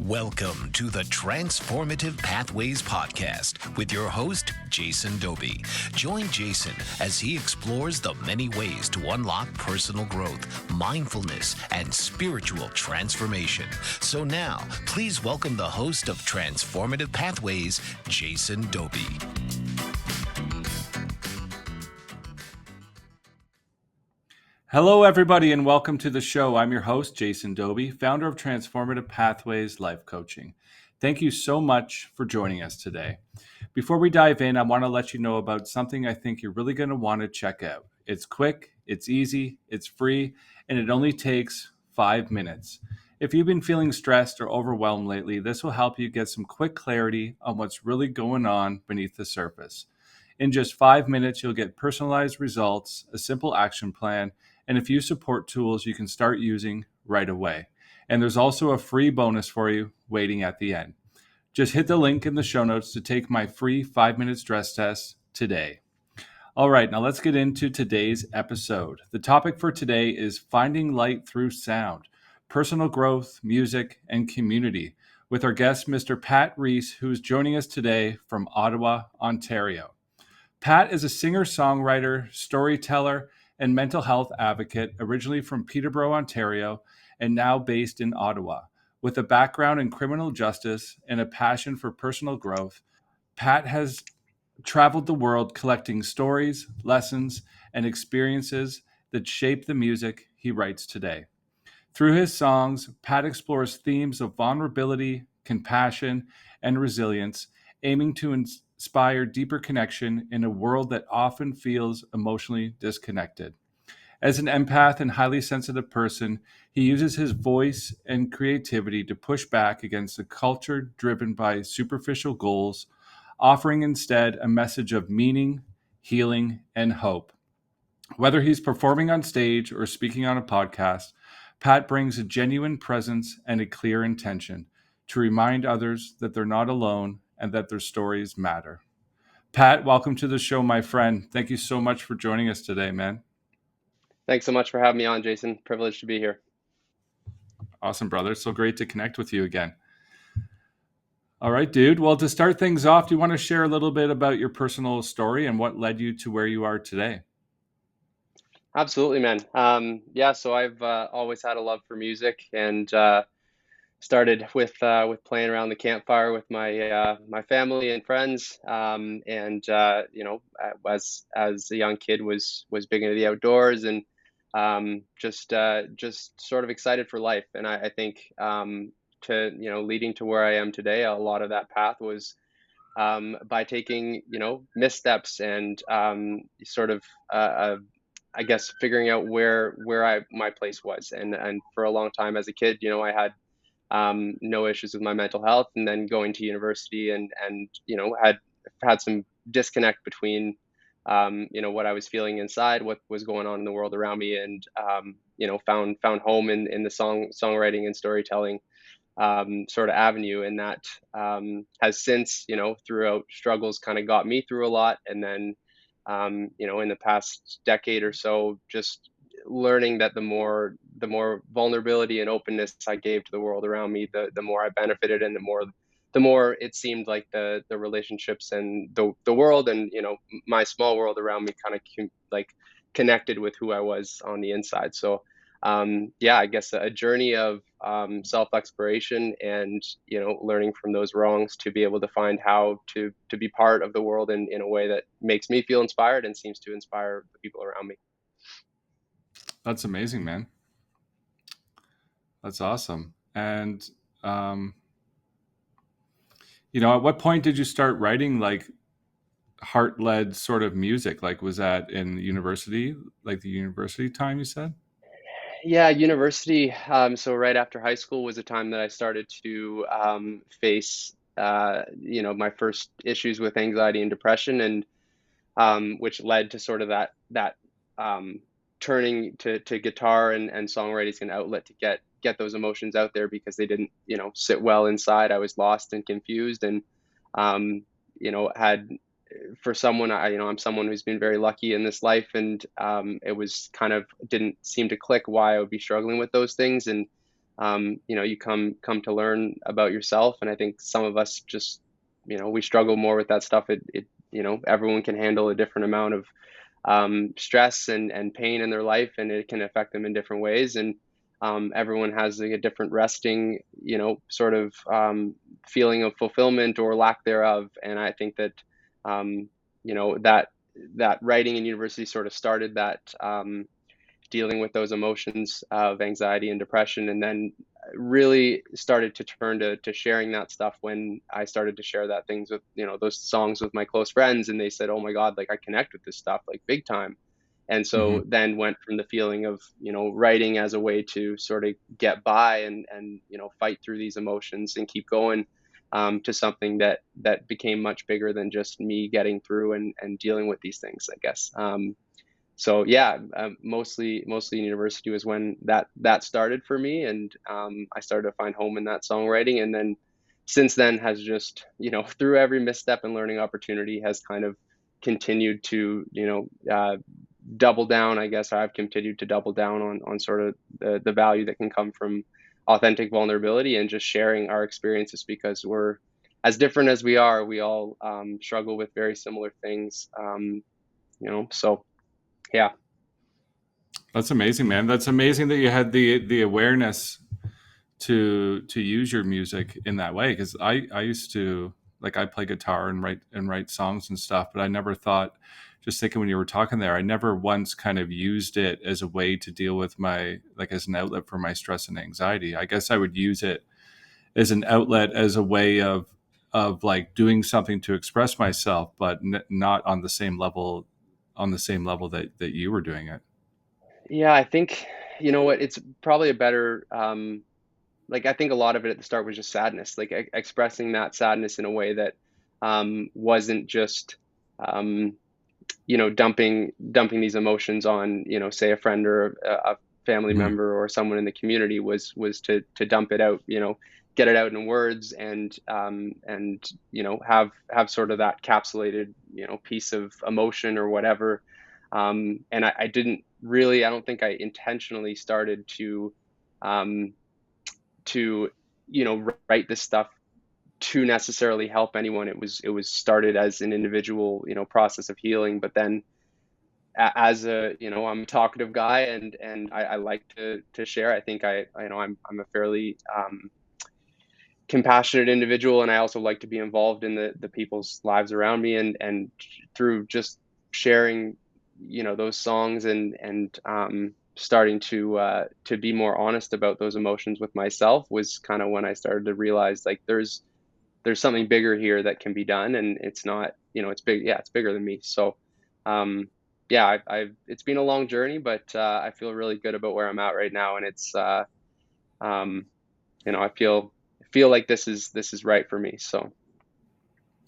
Welcome to the Transformative Pathways Podcast with your host, Jason Doby. Join Jason as he explores the many ways to unlock personal growth, mindfulness, and spiritual transformation. So now, please welcome the host of Transformative Pathways, Jason Doby. Hello, everybody, and welcome to the show. I'm your host, Jason Doby, founder of Transformative Pathways Life Coaching. Thank you so much for joining us today. Before we dive in, I want to let you know about something I think you're really going to want to check out. It's quick, it's easy, it's free, and it only takes 5 minutes. If you've been feeling stressed or overwhelmed lately, this will help you get some quick clarity on what's really going on beneath the surface. In just 5 minutes, you'll get personalized results, a simple action plan, and a few support tools you can start using right away. And there's also a free bonus for you waiting at the end. Just hit the link in the show notes to take my free 5-minute stress test today. All right, now let's get into today's episode. The topic for today is finding light through sound, personal growth, music, and community, with our guest, Mr. Pat Rees, who is joining us today from Ottawa, Ontario. Pat is a singer-songwriter, storyteller, and mental health advocate, originally from Peterborough, Ontario, and now based in Ottawa. With a background in criminal justice and a passion for personal growth, Pat has traveled the world collecting stories, lessons, and experiences that shape the music he writes today. Through his songs, Pat explores themes of vulnerability, compassion, and resilience, aiming to inspire deeper connection in a world that often feels emotionally disconnected. As an empath and highly sensitive person, he uses his voice and creativity to push back against a culture driven by superficial goals, offering instead a message of meaning, healing, and hope. Whether he's performing on stage or speaking on a podcast, Pat brings a genuine presence and a clear intention to remind others that they're not alone and that their stories matter. Pat, welcome to the show, my friend. Thank you so much for joining us today, man. Thanks so much for having me on, Jason. Privileged to be here. Awesome, brother. It's so great to connect with you again. All right, dude. Well, to start things off, do you want to share a little bit about your personal story and what led you to where you are today? Absolutely, man. So I've always had a love for music, and started with playing around the campfire with my family and friends. As a young kid, was big into the outdoors, and just sort of excited for life. And I think to leading to where I am today, a lot of that path was by taking missteps and sort of I guess figuring out where my place was. And for a long time as a kid, I had no issues with my mental health, and then going to university and had some disconnect between what I was feeling inside, what was going on in the world around me, and found home in the songwriting and storytelling sort of avenue. And that has since, throughout struggles, kind of got me through a lot. And then in the past decade or so, just learning that the more vulnerability and openness I gave to the world around me, the more I benefited, and the more it seemed like the relationships and the world and my small world around me kind of connected with who I was on the inside. So I guess a journey of self-exploration and learning from those wrongs to be able to find how to be part of the world in a way that makes me feel inspired and seems to inspire the people around me. That's amazing, man. That's awesome. And, at what point did you start writing heart-led sort of music? Like, was that in university, like the university time you said? Yeah, university. So right after high school was a time that I started to face, my first issues with anxiety and depression, and which led to sort of that turning to guitar and songwriting as an outlet to get those emotions out there, because they didn't sit well inside. I was lost and confused, and had for someone I'm someone who's been very lucky in this life, and it was kind of didn't seem to click why I would be struggling with those things. And you come to learn about yourself. And I think some of us just, we struggle more with that stuff. Everyone can handle a different amount of stress and pain in their life, and it can affect them in different ways. And everyone has like a different resting, sort of feeling of fulfillment or lack thereof. And I think that, that writing in university sort of started that, dealing with those emotions of anxiety and depression, and then really started to turn to sharing that stuff when I started to share that things with, those songs with my close friends, and they said, "Oh my God, like I connect with this stuff like big time." And Hmm. so then went from the feeling of, writing as a way to sort of get by and fight through these emotions and keep going, to something that became much bigger than just me getting through and dealing with these things, I guess. So yeah, mostly in university was when that started for me, and I started to find home in that songwriting, and then since then has just, through every misstep and learning opportunity, has kind of continued to, double down. I guess I've continued to double down on sort of the value that can come from authentic vulnerability and just sharing our experiences, because we're as different as we are. We all struggle with very similar things. So yeah. That's amazing, man. That's amazing that you had the awareness to use your music in that way. Because I used to, like, I play guitar and write songs and stuff, but I never thought. Just thinking when you were talking there, I never once kind of used it as a way to deal with my, like, as an outlet for my stress and anxiety. I guess I would use it as an outlet, as a way of like doing something to express myself, but not on the same level that you were doing it. Yeah, I think, you know what, it's probably a better, like, I think a lot of it at the start was just sadness, like expressing that sadness in a way that wasn't just, um, dumping these emotions on, say a friend or a family Mhm. member or someone in the community, was to dump it out, get it out in words, and have sort of that capsulated, piece of emotion or whatever. And I didn't really, I don't think I intentionally started um, to write this stuff to necessarily help anyone. It was started as an individual, process of healing. But then as a, I'm a talkative guy, and I like to share. I think I'm a fairly compassionate individual, and I also like to be involved in the people's lives around me, and through just sharing, those songs, and starting to be more honest about those emotions with myself, was kind of when I started to realize, like, there's something bigger here that can be done, and it's not, it's big. Yeah, it's bigger than me. So um yeah, it's been a long journey, but I feel really good about where I'm at right now, and it's um I feel like this is right for me. So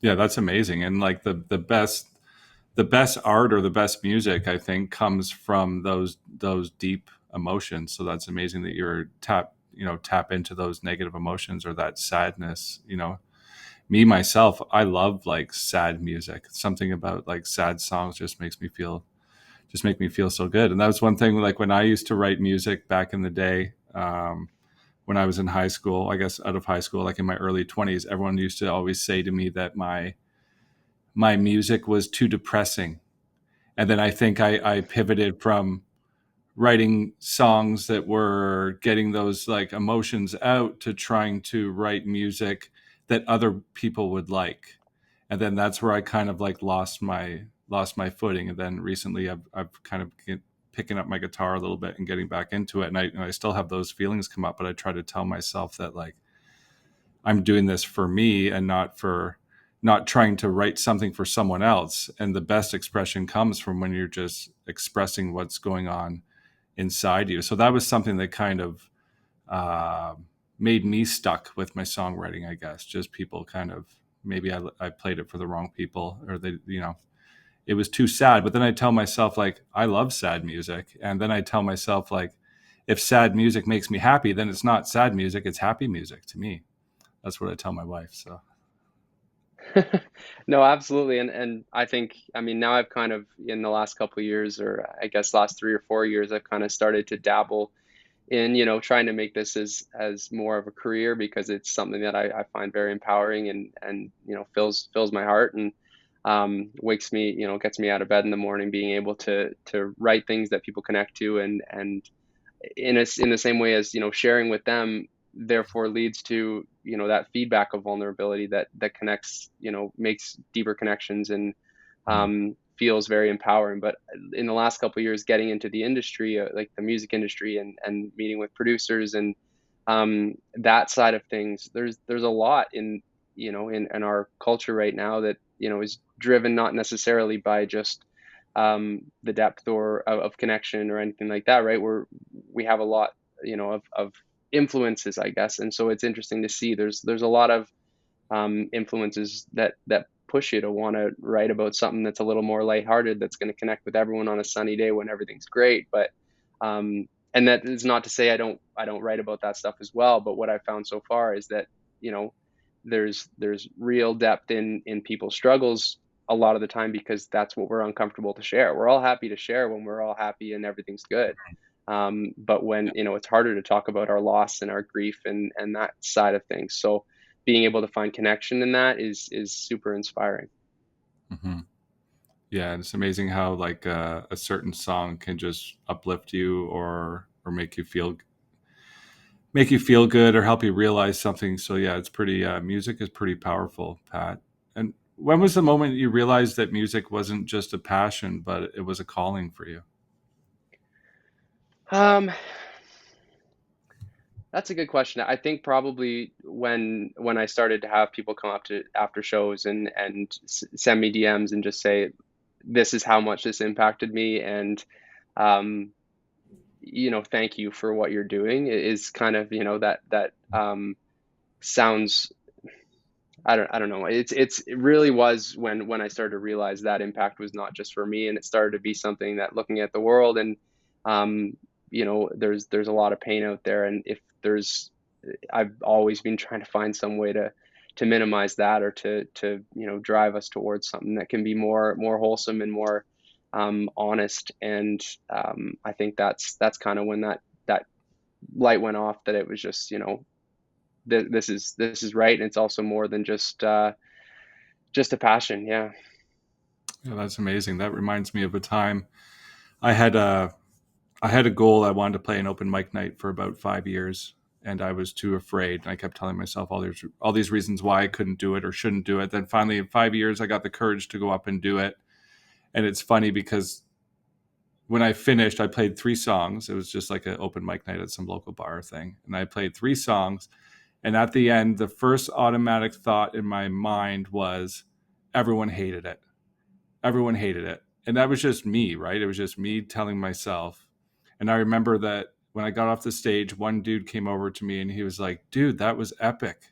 Yeah, that's amazing. And like the best art or the best music, I think, comes from those deep emotions. So that's amazing that you're tap into those negative emotions or that sadness. Me myself, I love like sad music. Something about like sad songs just make me feel so good. And that was one thing, like when I used to write music back in the day, when I was in high school, I guess out of high school, like in my early 20s, everyone used to always say to me that my music was too depressing. And then I think I pivoted from writing songs that were getting those like emotions out to trying to write music that other people would like. And then that's where I kind of like lost my footing. And then recently I've kind of picking up my guitar a little bit and getting back into it. And I still have those feelings come up, but I try to tell myself that like I'm doing this for me and not trying to write something for someone else. And the best expression comes from when you're just expressing what's going on inside you. So that was something that kind of uh, made me stuck with my songwriting, I guess. Just people kind of, maybe I played it for the wrong people, or it was too sad. But then I tell myself, like, I love sad music. And then I tell myself, like, if sad music makes me happy, then it's not sad music, it's happy music to me. That's what I tell my wife. So, no, absolutely. And I think, I mean, now I've kind of, in the last couple of years, or I guess last 3 or 4 years, I've kind of started to dabble in, you know, trying to make this as more of a career, because it's something that I find very empowering, and you know, fills my heart, and wakes me, you know, gets me out of bed in the morning, being able to write things that people connect to, and in the same way as, you know, sharing with them therefore leads to, you know, that feedback of vulnerability that connects, you know, makes deeper connections, and Mhm. feels very empowering. But in the last couple of years, getting into the industry, like the music industry, and meeting with producers, and that side of things, there's a lot in, you know, in our culture right now that, you know, is driven not necessarily by just the depth or of connection or anything like that, right? We have a lot, you know, of influences, I guess. And so it's interesting to see there's a lot of influences that push you to want to write about something that's a little more lighthearted, that's going to connect with everyone on a sunny day when everything's great. But and that is not to say I don't write about that stuff as well. But what I've found so far is that, you know, there's real depth in people's struggles a lot of the time, because that's what we're uncomfortable to share. We're all happy to share when we're all happy and everything's good. But when, you know, it's harder to talk about our loss and our grief and that side of things. So being able to find connection in that is super inspiring. Mhm. Yeah, and it's amazing how like a certain song can just uplift you or make you feel good or help you realize something. So yeah, it's pretty music is pretty powerful, Pat. And when was the moment you realized that music wasn't just a passion, but it was a calling for you? Um, that's a good question. I think probably when I started to have people come up to after shows and send me DMs and just say, this is how much this impacted me, and um, you know, thank you for what you're doing, is kind of, you know, that sounds, I don't know. It really was when I started to realize that impact was not just for me, and it started to be something that, looking at the world, and um, you know, there's a lot of pain out there, and if there's I've always been trying to find some way to minimize that, or to you know, drive us towards something that can be more wholesome and more honest. And I think that's kind of when that light went off, that it was just, you know, this is right, and it's also more than just a passion. Yeah. Yeah, that's amazing. That reminds me of a time I had a I had a goal. I wanted to play an open mic night for about 5 years, and I was too afraid. I kept telling myself all these reasons why I couldn't do it or shouldn't do it. Then finally, in 5 years, I got the courage to go up and do it. And it's funny because when I finished, I played 3 songs. It was just like an open mic night at some local bar thing, and I played 3 songs. And at the end, the first automatic thought in my mind was, everyone hated it. Everyone hated it. And that was just me, right? It was just me telling myself. And I remember that when I got off the stage, one dude came over to me and he was like, dude, that was epic.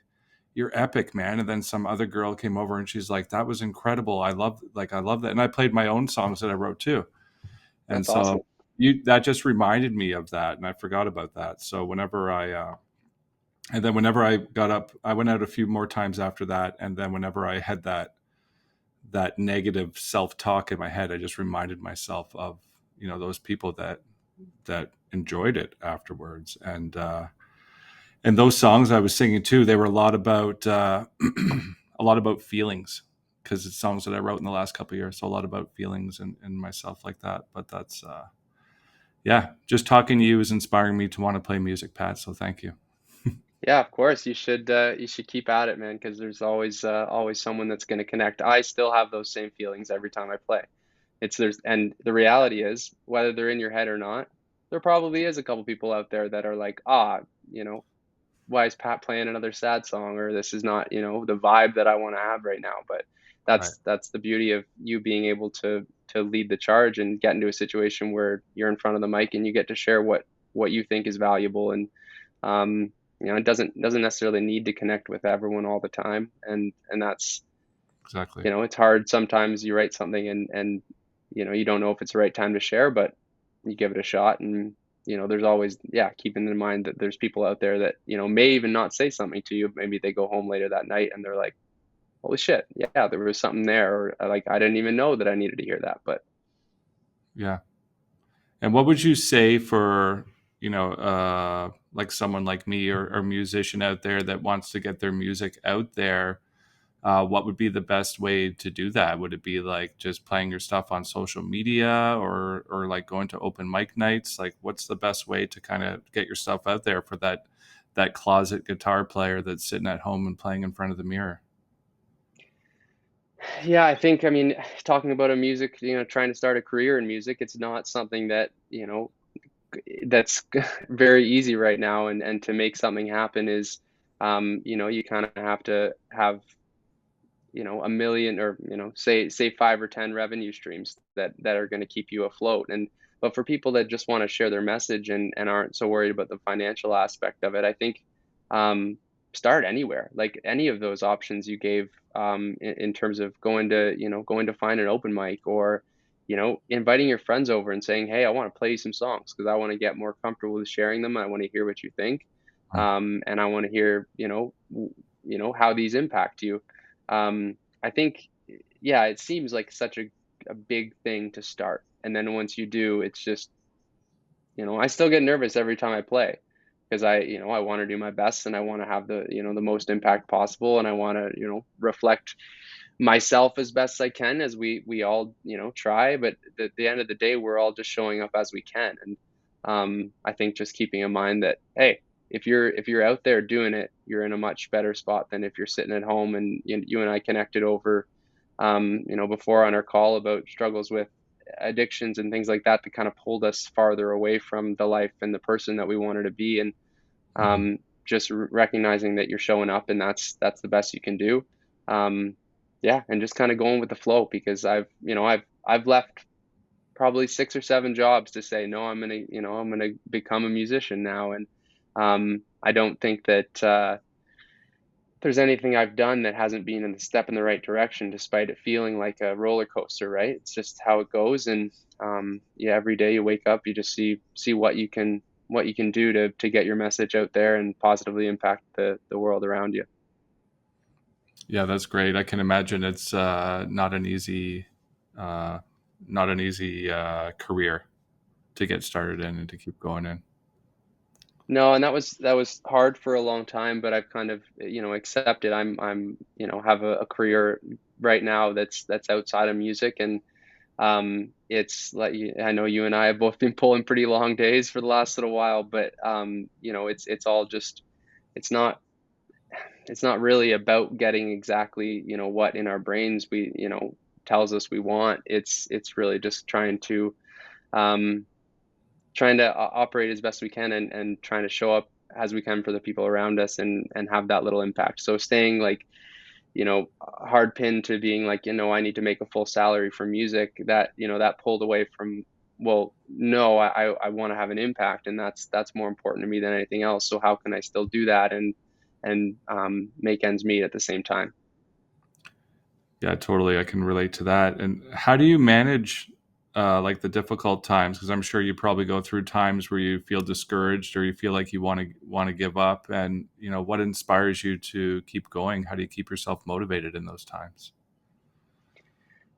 You're epic, man. And then some other girl came over and she's like, that was incredible. I love that. And I played my own songs that I wrote too. And That's awesome. so that just reminded me of that. And I forgot about that. So whenever I got up, I went out a few more times after that. And then whenever I had that negative self-talk in my head, I just reminded myself of, those people that enjoyed it afterwards. And those songs I was singing too, they were a lot about a lot about feelings, because it's songs that I wrote in the last couple of years. So a lot about feelings and myself like that. But that's yeah, just talking to you is inspiring me to want to play music, Pat. So thank you. Yeah, of course. You should keep at it, man, because there's always someone that's going to connect. I still have those same feelings every time I play. And the reality is, whether they're in your head or not, there probably is a couple people out there that are like, you know, why is Pat playing another sad song, or this is not, you know, the vibe that I want to have right now. But Right. that's the beauty of you being able to lead the charge and get into a situation where you're in front of the mic and you get to share what you think is valuable. And you know, it doesn't necessarily need to connect with everyone all the time. And that's, Exactly. you know, it's hard sometimes. You write something and you know, you don't know if it's the right time to share, but you give it a shot. And you know, there's always, yeah, keeping in mind that there's people out there that, you know, may even not say something to you. Maybe they go home later that night and they're like, holy shit, yeah, there was something there, or like, I didn't even know that I needed to hear that. But Yeah. And what would you say for like someone like me or musician out there that wants to get their music out there, what would be the best way to do that? Would it be like just playing your stuff on social media, or like going to open mic nights? Like, what's the best way to kind of get your stuff out there for that closet guitar player that's sitting at home and playing in front of the mirror? Yeah, I think, I mean, talking about a music, trying to start a career in music, it's not something that, that's very easy right now. And to make something happen is, you kind of have to have, a million, or, say 5 or 10 revenue streams that are going to keep you afloat. But for people that just want to share their message and aren't so worried about the financial aspect of it, I think, um, start anywhere. Like any of those options you gave, in terms of going to find an open mic, or, inviting your friends over and saying, "Hey, I want to play you some songs because I want to get more comfortable with sharing them. I want to hear what you think, and I want to hear, how these impact you." I think, yeah, it seems like such a big thing to start. And then once you do, it's just, I still get nervous every time I play because I want to do my best, and I want to have the most impact possible. And I want to, reflect myself as best I can, as we all, try. But at the end of the day, we're all just showing up as we can. And I think just keeping in mind that, hey, if you're out there doing it, you're in a much better spot than if you're sitting at home. And you and I connected over, before on our call about struggles with addictions and things like that kind of pulled us farther away from the life and the person that we wanted to be. And Mhm. just recognizing that you're showing up, and that's the best you can do. Um, yeah, and just kind of going with the flow, because I've left probably 6 or 7 jobs to say, no, I'm gonna become a musician now. And I don't think that there's anything I've done that hasn't been in the step in the right direction, despite it feeling like a roller coaster, right? It's just how it goes. And yeah, every day you wake up, you just see what you can do to get your message out there and positively impact the world around you. Yeah, that's great. I can imagine it's uh, not an easy career to get started in and to keep going in. No, and that was hard for a long time, but I've kind of, accepted. I'm have a career right now that's outside of music. And it's like, I know you and I have both been pulling pretty long days for the last little while. But it's all just, it's not it's not really about getting exactly, what in our brains we, tells us we want. It's really just um trying to operate as best we can, and trying to show up as we can for the people around us, and have that little impact. So staying like, hard pinned to being like, I need to make a full salary for music, that pulled away from, well, no, I want to have an impact, and that's more important to me than anything else. So how can I still do that, and make ends meet at the same time? Yeah, totally. I can relate to that. And how do you manage like the difficult times? Because I'm sure you probably go through times where you feel discouraged or you feel like you want to give up. And what inspires you to keep going? How do you keep yourself motivated in those times?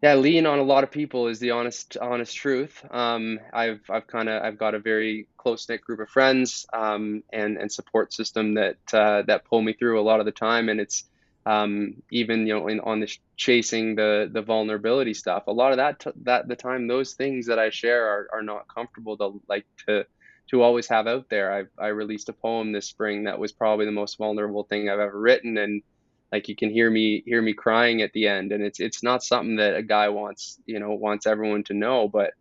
Yeah, lean on a lot of people is the honest truth. I've got a very close knit group of friends, and support system that pull me through a lot of the time. And it's, even, on the chasing the vulnerability stuff. A lot of that the time, those things that I share are not comfortable to always have out there. I released a poem this spring that was probably the most vulnerable thing I've ever written. And like, you can hear me crying at the end. And it's not something that a guy wants everyone to know. But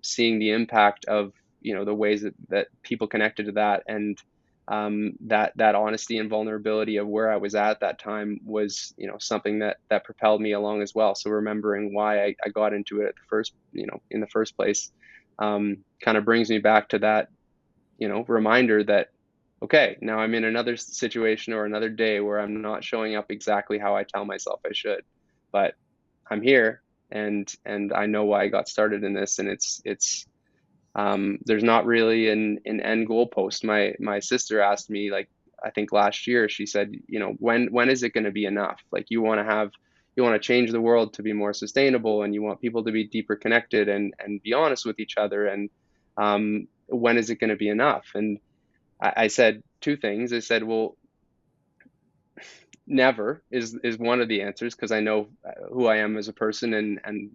seeing the impact of, the ways that people connected to that, and that honesty and vulnerability of where I was at that time was, something that propelled me along as well. So remembering why I got into it at the first in the first place, kind of brings me back to that, reminder that, okay, now I'm in another situation or another day where I'm not showing up exactly how I tell myself I should. But I'm here, and I know why I got started in this. And there's not really an end goalpost. My sister asked me, like, I think last year, she said, when is it going to be enough? Like, you want to change the world to be more sustainable, and you want people to be deeper connected, and be honest with each other. And when is it going to be enough? And I said two things. I said, well, never is one of the answers, because I know who I am as a person, and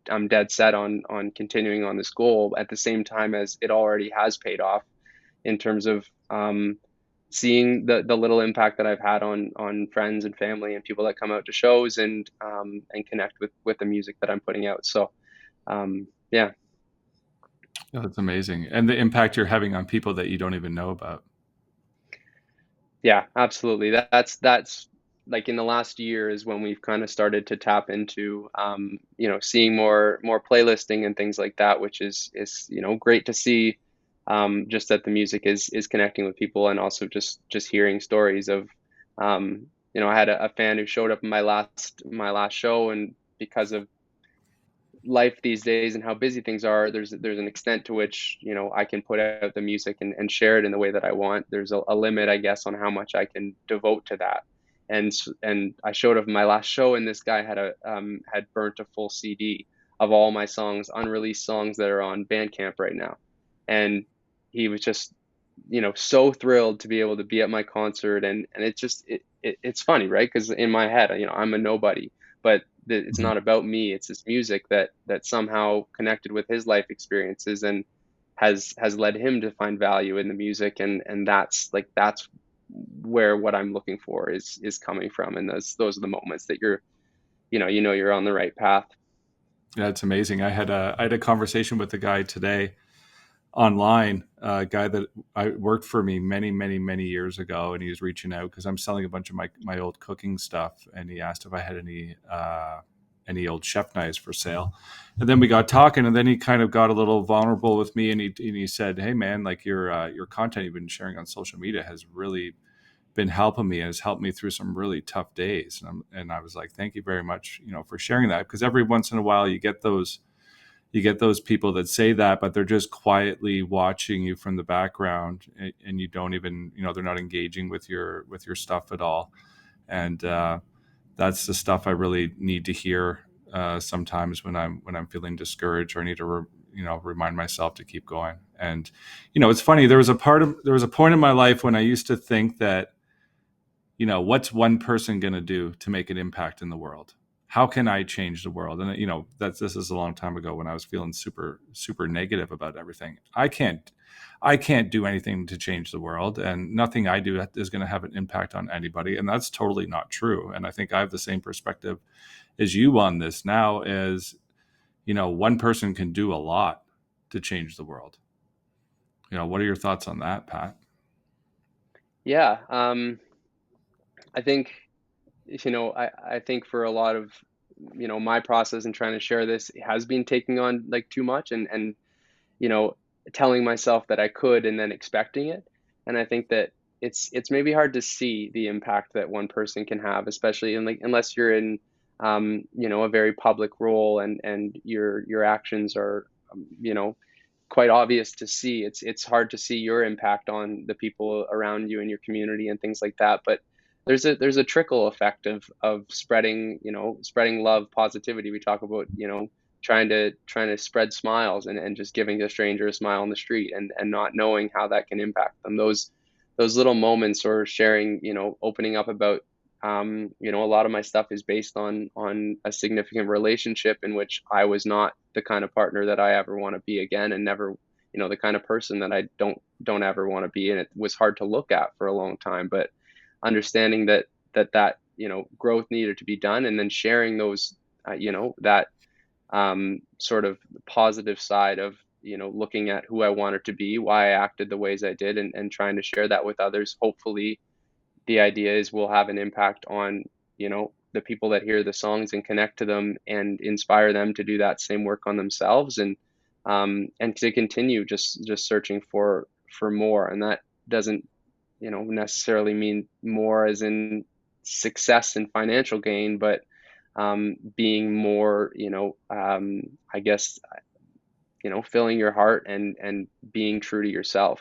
I'm dead set on continuing on this goal at the same time as it already has paid off in terms of seeing the little impact that I've had on friends and family and people that come out to shows, and connect with the music that I'm putting out. So yeah. Oh, that's amazing. And the impact you're having on people that you don't even know about. Yeah, absolutely. That's like in the last year is when we've kind of started to tap into, seeing more playlisting and things like that, which is great to see, just that the music is connecting with people, and also just hearing stories of, I had a fan who showed up in my last show, and because of life these days and how busy things are, there's an extent to which I can put out the music and share it in the way that I want. There's a limit, I guess, on how much I can devote to that. And I showed up in my last show, and this guy had burnt a full CD of all my songs, unreleased songs that are on Bandcamp right now, and he was just so thrilled to be able to be at my concert. And it's funny, right? Because in my head, I'm a nobody, but it's Mhm. not about me. It's this music that somehow connected with his life experiences, and has led him to find value in the music. And that's where what I'm looking for is coming from. And those are the moments that you're on the right path. Yeah, it's amazing. I had a conversation with a guy today online, a guy that I worked for me many, many, many years ago, and he was reaching out because I'm selling a bunch of my old cooking stuff, and he asked if I had any old chef knives for sale. And then we got talking, and then he kind of got a little vulnerable with me, and he said, "Hey man, like your content you've been sharing on social media has really been helping me and has helped me through some really tough days." And I was like, "Thank you very much, for sharing that." Because every once in a while you get those people that say that, but they're just quietly watching you from the background, and you don't even, they're not engaging with your stuff at all. And that's the stuff I really need to hear sometimes when I'm feeling discouraged, or I need to remind myself to keep going. And it's funny. There was a point in my life when I used to think that, what's one person going to do to make an impact in the world? How can I change the world? And this is a long time ago when I was feeling super, super negative about everything. I can't do anything to change the world, and nothing I do is going to have an impact on anybody. And that's totally not true. And I think I have the same perspective as you on this now. Is one person can do a lot to change the world. What are your thoughts on that, Pat? Yeah. I think, I think for a lot of, my process in trying to share this has been taking on like too much, and you know, telling myself that I could and then expecting it. And I think that it's maybe hard to see the impact that one person can have, especially in, like, unless you're in, a very public role, and your actions are, you know, quite obvious to see. It's hard to see your impact on the people around you in your community and things like that. But there's a trickle effect of spreading love, positivity. We talk about, trying to spread smiles, and just giving a stranger a smile on the street, and not knowing how that can impact them. Those little moments, or sharing, opening up about, a lot of my stuff is based on a significant relationship in which I was not the kind of partner that I ever want to be again, and never, the kind of person that I don't ever want to be. And it was hard to look at for a long time, but understanding that growth needed to be done, and then sharing those, that sort of positive side of, looking at who I wanted to be, why I acted the ways I did, and trying to share that with others. Hopefully, the idea is we'll have an impact on, the people that hear the songs and connect to them, and inspire them to do that same work on themselves, and to continue just searching for more. And that doesn't, necessarily mean more as in success and financial gain, but being more, I guess, filling your heart, and being true to yourself.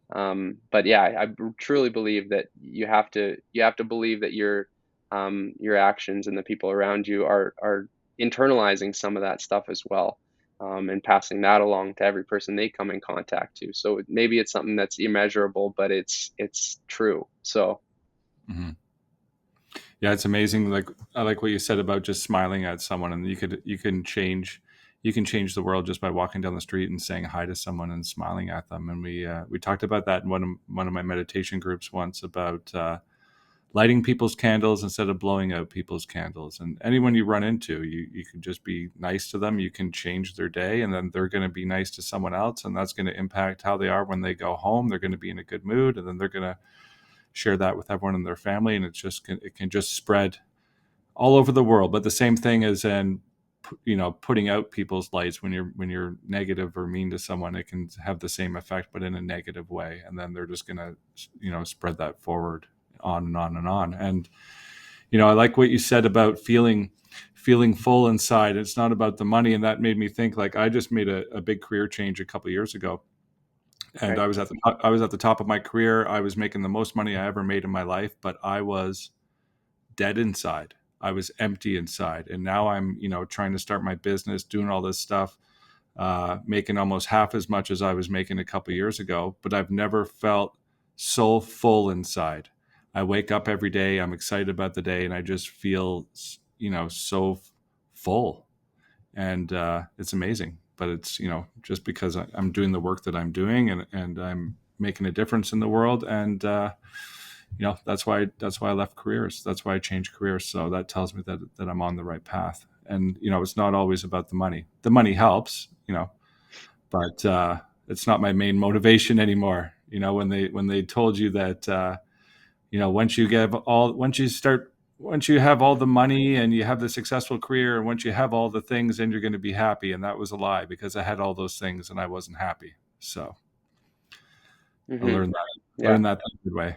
But yeah, I truly believe that you have to believe that your actions and the people around you are internalizing some of that stuff as well. and passing that along to every person they come in contact to. So maybe it's something that's immeasurable, but it's true. So Mhm. Yeah, it's amazing. Like I like what you said about just smiling at someone, and you can change the world just by walking down the street and saying hi to someone and smiling at them. And we talked about that in one of my meditation groups once about lighting people's candles instead of blowing out people's candles. And anyone you run into, you can just be nice to them. You can change their day, and then they're going to be nice to someone else, and that's going to impact how they are when they go home. They're going to be in a good mood, and then they're going to share that with everyone in their family, and it can just spread all over the world. But the same thing is in putting out people's lights. When you're negative or mean to someone, it can have the same effect, but in a negative way, and then they're just going to spread that forward on and on and on. And I like what you said about feeling full inside. It's not about the money, and that made me think, like, I just made a big career change a couple of years ago, and right. I was at the top of my career. I was making the most money I ever made in my life, but I was dead inside. I was empty inside. And now I'm, trying to start my business, doing all this stuff, making almost half as much as I was making a couple years ago, but I've never felt so full inside. I wake up every day, I'm excited about the day, and I just feel, so full. And it's amazing. But it's, just because I'm doing the work that I'm doing, and I'm making a difference in the world. And, that's why I left careers. That's why I changed careers. So that tells me that I'm on the right path. And, it's not always about the money. The money helps, but it's not my main motivation anymore. When they told you that, once you have all the money and you have the successful career, and once you have all the things, then you're going to be happy. And that was a lie, because I had all those things and I wasn't happy. So I Hmm. Yeah. learned that the good way.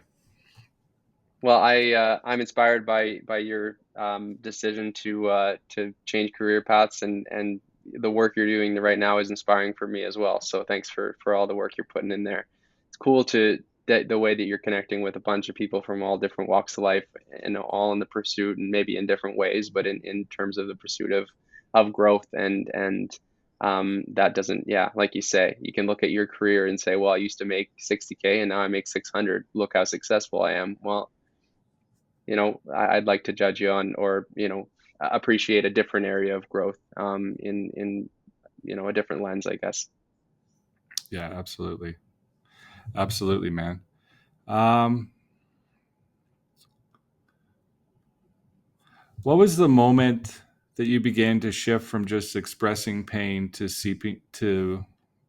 Well, I'm inspired by your decision to change career paths, and the work you're doing right now is inspiring for me as well. So thanks for all the work you're putting in there. It's cool to the way that you're connecting with a bunch of people from all different walks of life, and all in the pursuit, and maybe in different ways, but in terms of the pursuit of growth, and that doesn't, yeah, like you say, you can look at your career and say, well, I used to make 60K and now I make 600. Look how successful I am. Well, I'd like to judge you on, or appreciate a different area of growth, in a different lens, I guess. Yeah, absolutely. Absolutely, man. Um, what was the moment that you began to shift from just expressing pain to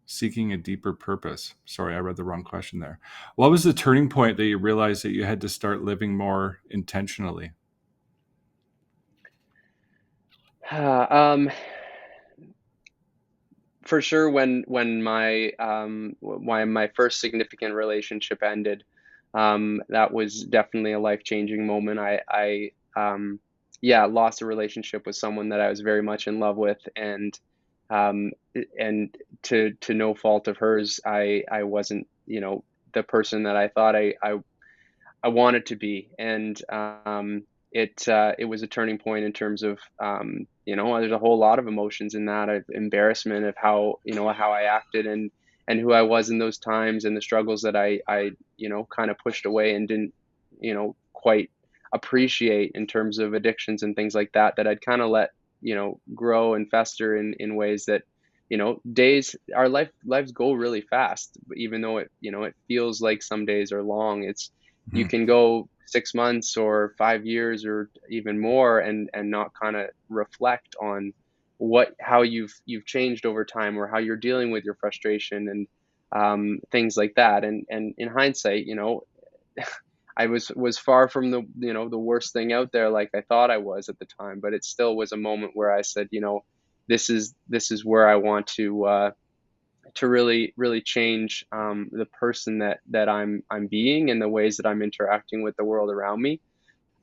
seeking a deeper purpose? Sorry, I read the wrong question there. What was the turning point that you realized that you had to start living more intentionally? Um, for sure, when my first significant relationship ended, that was definitely a life-changing moment. Yeah, lost a relationship with someone that I was very much in love with, um, and to no fault of hers, I wasn't, the person that I thought I wanted to be. And it was a turning point in terms of, there's a whole lot of emotions in that, of embarrassment of how I acted, and who I was in those times, and the struggles that I kind of pushed away and didn't quite appreciate, in terms of addictions and things like that, that I'd kind of let grow and fester in ways that, days, our lives go really fast, even though it feels like some days are long. You Mhm. can go 6 months or 5 years or even more, and not kind of reflect on how you've changed over time, or how you're dealing with your frustration, and things like that. And in hindsight, I was far from the worst thing out there, like I thought I was at the time. But it still was a moment where I said, this is where I want to really change, the person that I'm being, and the ways that I'm interacting with the world around me.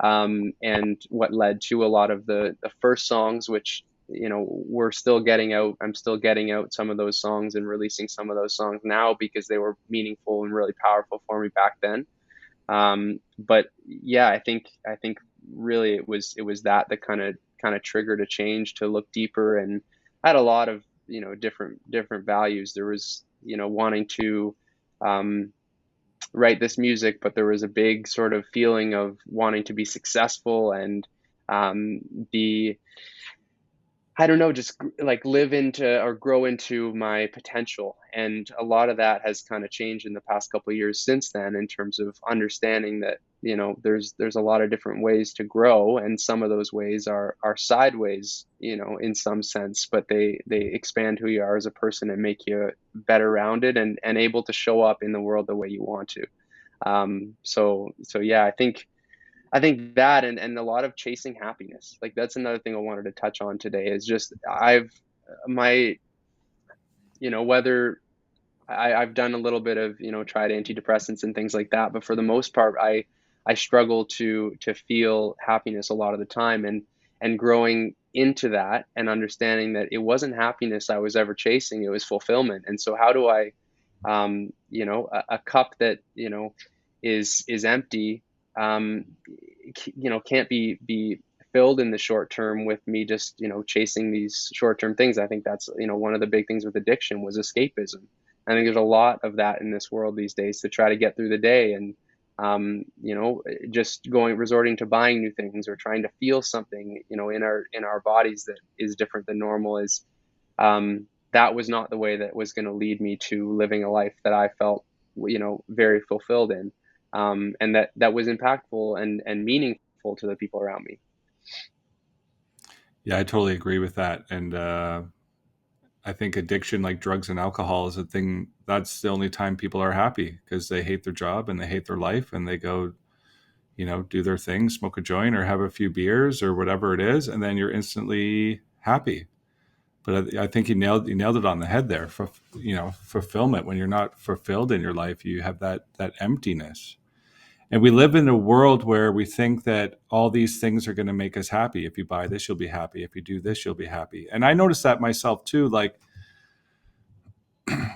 And what led to a lot of the first songs, which we're still getting out. I'm still getting out some of those songs and releasing some of those songs now, because they were meaningful and really powerful for me back then. But yeah, I think really it was that kind of triggered a change to look deeper. And I had a lot of different values. There was, wanting to write this music, but there was a big sort of feeling of wanting to be successful and be, I don't know, just like live into or grow into my potential. And a lot of that has kind of changed in the past couple of years since then, in terms of understanding that, there's a lot of different ways to grow, and some of those ways are sideways, in some sense, but they expand who you are as a person and make you better rounded and able to show up in the world the way you want to. So yeah, I think that, and a lot of chasing happiness. Like, that's another thing I wanted to touch on today, is just my, whether I've done a little bit of, tried antidepressants and things like that, but for the most part, I struggle to feel happiness a lot of the time, and growing into that and understanding that it wasn't happiness I was ever chasing, it was fulfillment. And so how do I, a cup that, is empty, um, can't be filled in the short term with me just, chasing these short term things. I think that's, one of the big things with addiction was escapism. I think there's a lot of that in this world these days, to try to get through the day, and just resorting to buying new things, or trying to feel something, in our bodies that is different than normal, is that was not the way that was going to lead me to living a life that I felt, very fulfilled in, and that was impactful and meaningful to the people around me. Yeah, I totally agree with that. And I think addiction, like drugs and alcohol, is a thing that's the only time people are happy, because they hate their job and they hate their life, and they go, do their thing, smoke a joint or have a few beers or whatever it is, and then you're instantly happy. But I think you nailed it on the head there. For fulfillment, when you're not fulfilled in your life, you have that emptiness. And we live in a world where we think that all these things are going to make us happy. If you buy this, you'll be happy. If you do this, you'll be happy. And I noticed that myself too. Like,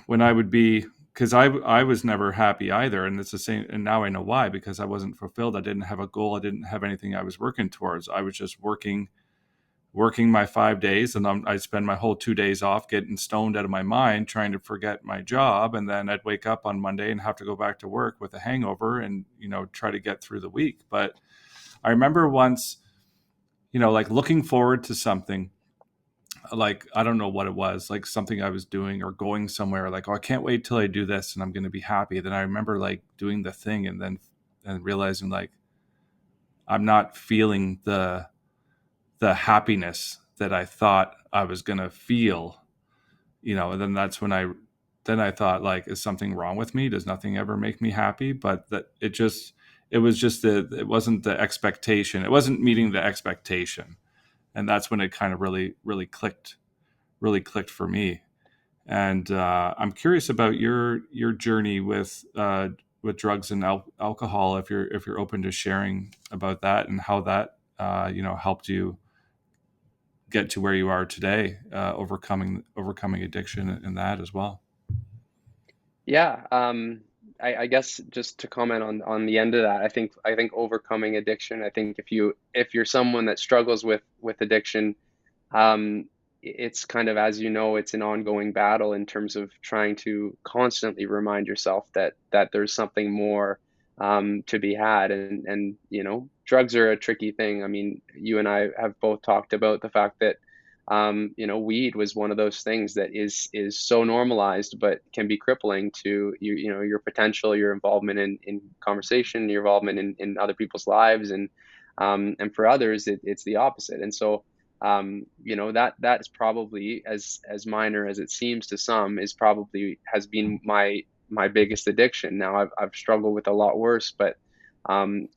when I would be, because I was never happy either, and it's the same. And now I know why, because I wasn't fulfilled. I didn't have a goal. I didn't have anything I was working towards. I was just working my 5 days, and I'd spend my whole 2 days off getting stoned out of my mind, trying to forget my job. And then I'd wake up on Monday and have to go back to work with a hangover, and, try to get through the week. But I remember once, like looking forward to something, like, I don't know what it was, like something I was doing or going somewhere, like, oh, I can't wait till I do this and I'm going to be happy. Then I remember like doing the thing, and realizing, like, I'm not feeling the happiness that I thought I was going to feel, and then that's when I thought, like, is something wrong with me? Does nothing ever make me happy? But that it wasn't the expectation. It wasn't meeting the expectation. And that's when it kind of really clicked for me. And I'm curious about your journey with drugs and alcohol, if you're open to sharing about that, and how that helped you get to where you are today, overcoming addiction and that as well. Yeah, I guess just to comment on the end of that, I think overcoming addiction. I think if you're someone that struggles with addiction, it's kind of, as it's an ongoing battle, in terms of trying to constantly remind yourself that there's something more, to be had. And drugs are a tricky thing. I mean, you and I have both talked about the fact that, weed was one of those things that is so normalized, but can be crippling to your potential, your involvement in conversation, your involvement in other people's lives, and for others, it's the opposite. And so, that's probably, as minor as it seems to some, has been my biggest addiction. Now, I've struggled with a lot worse, but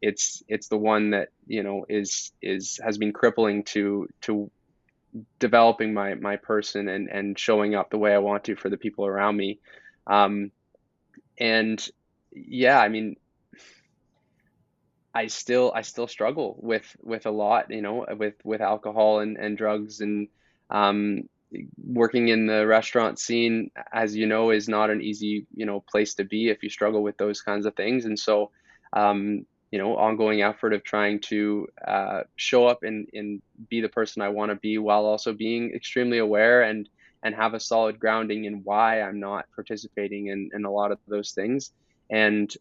it's the one that has been crippling to developing my person, and showing up the way I want to for the people around me. Um, and yeah, I mean, I still struggle with a lot, with alcohol and drugs, and um, working in the restaurant scene, as is not an easy, place to be if you struggle with those kinds of things. And so, ongoing effort of trying to show up and be the person I want to be, while also being extremely aware, and have a solid grounding in why I'm not participating in a lot of those things. And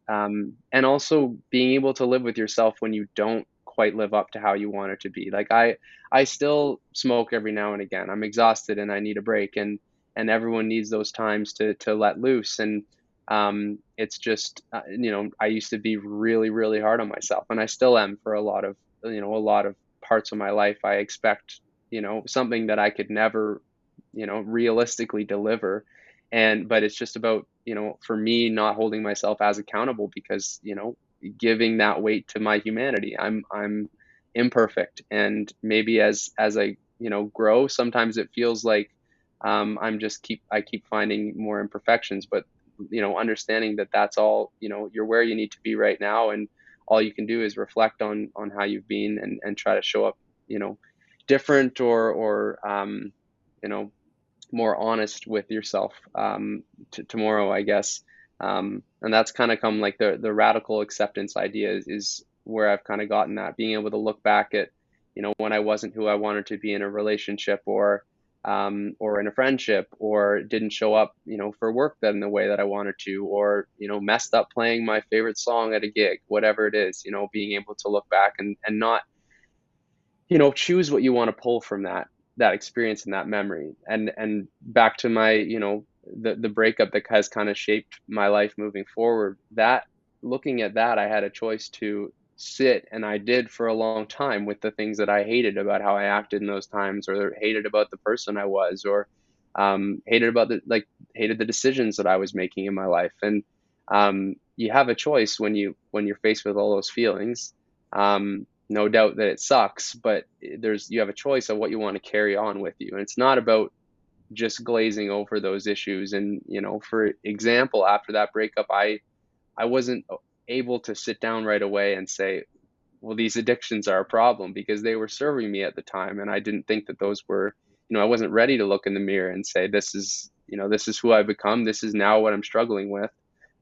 also being able to live with yourself when you don't quite live up to how you want it to be. Like I still smoke every now and again. I'm exhausted and I need a break, and everyone needs those times to let loose. And it's just I used to be really, really hard on myself, and I still am for a lot of a lot of parts of my life. I expect something that I could never realistically deliver. But it's just about for me not holding myself as accountable, because giving that weight to my humanity. I'm imperfect, and maybe as I grow, sometimes it feels like I keep finding more imperfections. But understanding that that's all, you're where you need to be right now, and all you can do is reflect on how you've been, and try to show up different, or you know more honest with yourself tomorrow, I guess. And that's kind of come like the radical acceptance idea is where I've kind of gotten that, being able to look back at when I wasn't who I wanted to be in a relationship, or in a friendship, or didn't show up for work that in the way that I wanted to, or messed up playing my favorite song at a gig, whatever it is. Being able to look back and not choose what you want to pull from that experience and that memory. And back to my the breakup that has kind of shaped my life moving forward, that looking at that, I had a choice to sit, and I did for a long time, with the things that I hated about how I acted in those times, or hated about the person I was, or hated about hated the decisions that I was making in my life. And you have a choice when you're faced with all those feelings. No doubt that it sucks, but you have a choice of what you want to carry on with you. And it's not about just glazing over those issues. And, for example, after that breakup, I wasn't able to sit down right away and say, well, these addictions are a problem, because they were serving me at the time. And I didn't think that those were, I wasn't ready to look in the mirror and say, this is who I've become. This is now what I'm struggling with.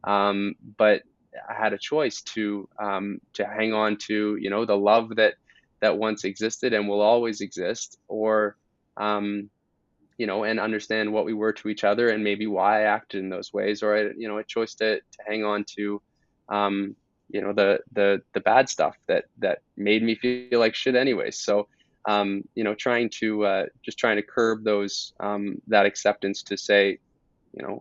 But I had a choice to hang on to the love that once existed and will always exist, or and understand what we were to each other, and maybe why I acted in those ways, or a choice to hang on to the bad stuff that made me feel like shit anyways. So trying to curb those that acceptance, to say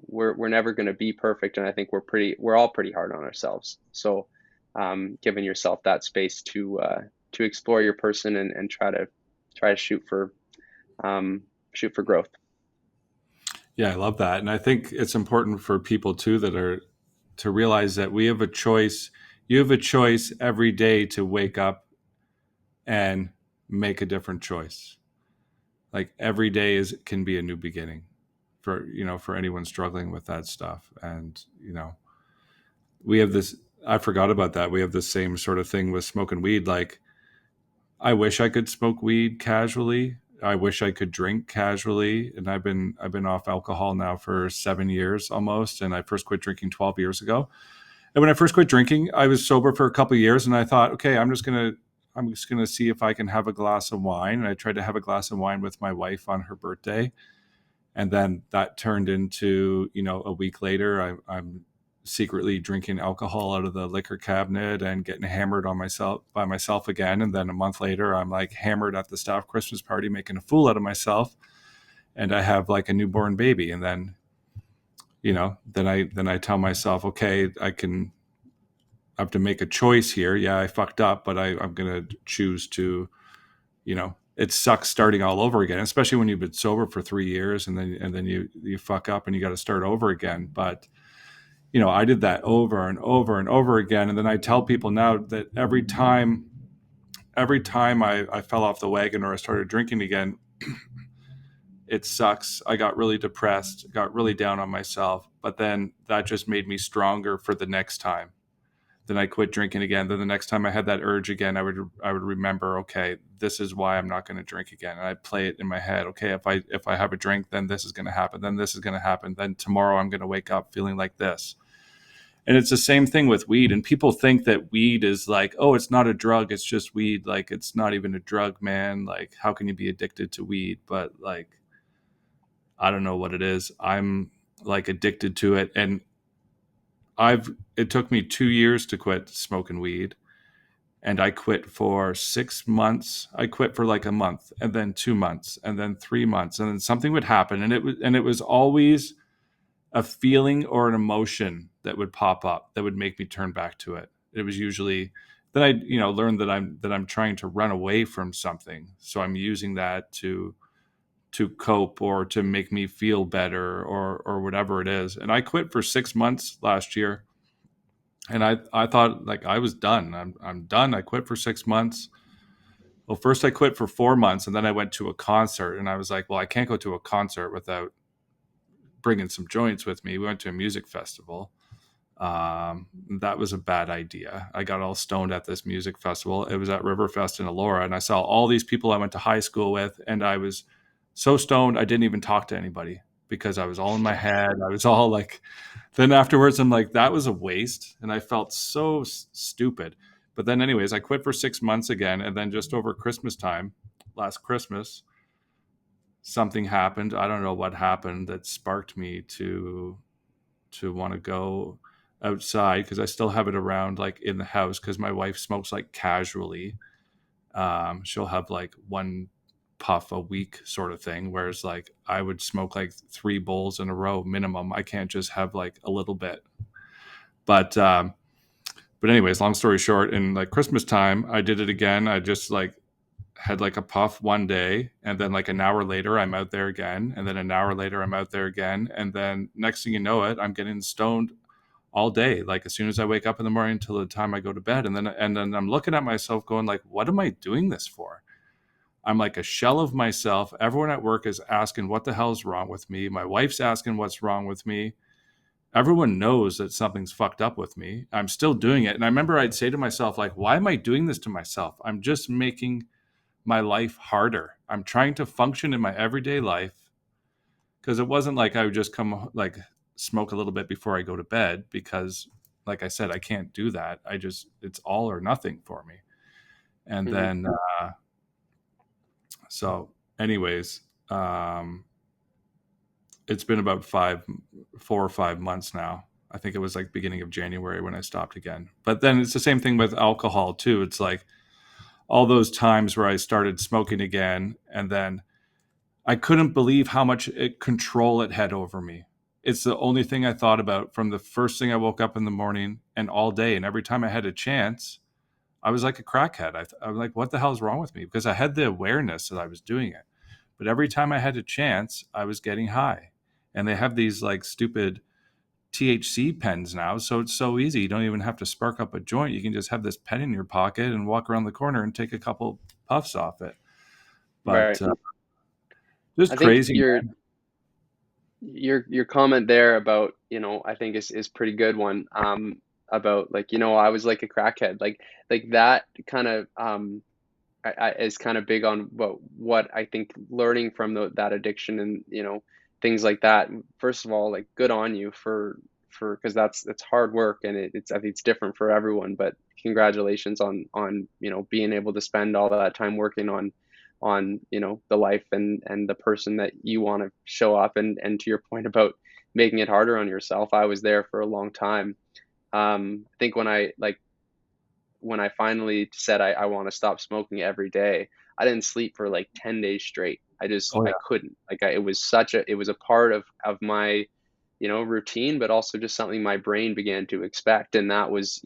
we're never going to be perfect. And I think we're all pretty hard on ourselves. So giving yourself that space to explore your person, and try to shoot for growth. Yeah, I love that. And I think it's important for people too to realize that we have a choice. You have a choice every day to wake up and make a different choice. Like every day can be a new beginning for anyone struggling with that stuff. And we have this, I forgot about that. We have the same sort of thing with smoking weed. Like, I wish I could smoke weed casually. I wish I could drink casually. And I've been off alcohol now for 7 years almost. And I first quit drinking 12 years ago. And when I first quit drinking, I was sober for a couple of years, and I thought, okay, I'm just gonna see if I can have a glass of wine. And I tried to have a glass of wine with my wife on her birthday, and then that turned into a week later, I'm secretly drinking alcohol out of the liquor cabinet and getting hammered by myself again. And then a month later, I'm like hammered at the staff Christmas party, making a fool out of myself, and I have like a newborn baby. And then then I tell myself, okay, I have to make a choice here. Yeah, I fucked up, but I'm going to choose to, it sucks starting all over again, especially when you've been sober for 3 years, and then you fuck up and you got to start over again. But, I did that over and over and over again. And then I tell people now that every time I fell off the wagon or I started drinking again, it sucks. I got really depressed, got really down on myself, but then that just made me stronger for the next time. Then I quit drinking again. Then the next time I had that urge again, I would remember, okay, this is why I'm not going to drink again. And I play it in my head. Okay, if I have a drink, then this is going to happen. Then this is going to happen. Then tomorrow I'm going to wake up feeling like this. And it's the same thing with weed. And people think that weed is like, oh, it's not a drug, it's just weed. Like, it's not even a drug, man. Like, how can you be addicted to weed? But like, I don't know what it is. I'm like addicted to it. And it took me 2 years to quit smoking weed. And I quit for 6 months. I quit for like a month, and then 2 months, and then 3 months. And then something would happen. And it was always a feeling or an emotion that would pop up that would make me turn back to it. It was usually then I, learned that I'm trying to run away from something. So I'm using that to cope or to make me feel better or whatever it is. And I quit for 6 months last year. And I thought like I was done. I'm done. I quit for 6 months. Well, first I quit for 4 months, and then I went to a concert, and I was like, well, I can't go to a concert without bringing some joints with me. We went to a music festival. That was a bad idea. I got all stoned at this music festival. It was at Riverfest in Elora, and I saw all these people I went to high school with, and I was so stoned I didn't even talk to anybody because I was all in my head. I was all like, then afterwards I'm like, that was a waste, and I felt so stupid. But then, anyways, I quit for 6 months again, and then just over Christmas time, last Christmas, something happened. I don't know what happened that sparked me to want to go outside because I still have it around like in the house because my wife smokes like casually. She'll have like one puff a week sort of thing, whereas like I would smoke like 3 bowls in a row minimum. I can't just have like a little bit. But anyways, long story short, in like Christmas time, I did it again. I just like had like a puff one day, and then like an hour later I'm out there again, and then an hour later I'm out there again, and then next thing you know it, I'm getting stoned all day, like as soon as I wake up in the morning until the time I go to bed. And then I'm looking at myself going like, what am I doing this for? I'm like a shell of myself. Everyone at work is asking what the hell's wrong with me. My wife's asking what's wrong with me. Everyone knows that something's fucked up with me. I'm still doing it. And I remember I'd say to myself, like, why am I doing this to myself? I'm just making my life harder. I'm trying to function in my everyday life because it wasn't like I would just come like smoke a little bit before I go to bed because like I said, I can't do that. It's all or nothing for me. And Mm-hmm. then, so anyways, it's been about 4 or 5 months now. I think it was like beginning of January when I stopped again. But then it's the same thing with alcohol too. It's like all those times where I started smoking again, and then I couldn't believe how much control it had over me. It's the only thing I thought about from the first thing I woke up in the morning and all day. And every time I had a chance, I was like a crackhead. I was like, what the hell is wrong with me? Because I had the awareness that I was doing it. But every time I had a chance, I was getting high. And they have these like stupid THC pens now. So it's so easy. You don't even have to spark up a joint. You can just have this pen in your pocket and walk around the corner and take a couple puffs off it. But Right. just I think crazy. your comment there about, I think is pretty good one. About like, I was like a crackhead, like that kind of is kind of big on what I think learning from that addiction and things like that. First of all, like good on you for because that's hard work, and it's I think it's different for everyone. But congratulations on being able to spend all that time working on the life and the person that you want to show up. And to your point about making it harder on yourself, I was there for a long time. I think when I finally said I want to stop smoking every day, I didn't sleep for like 10 days straight. Oh I yeah. couldn't. It was it was a part of my, routine, but also just something my brain began to expect. And that was,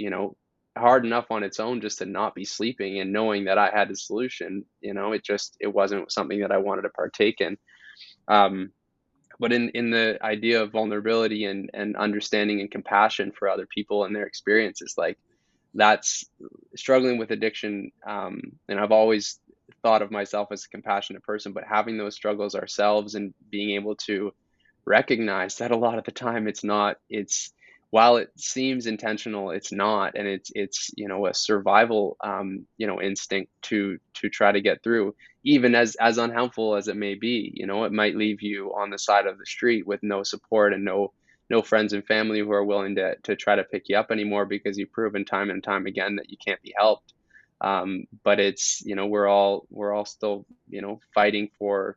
hard enough on its own just to not be sleeping and knowing that I had a solution. It wasn't something that I wanted to partake in. Um, but in the idea of vulnerability and understanding and compassion for other people and their experiences, like that's struggling with addiction. And I've always thought of myself as a compassionate person, but having those struggles ourselves and being able to recognize that a lot of the time it's while it seems intentional, it's not. And it's a survival instinct to try to get through, even as unhelpful as it may be. It might leave you on the side of the street with no support and no friends and family who are willing to try to pick you up anymore because you've proven time and time again that you can't be helped. But it's, we're all still, fighting for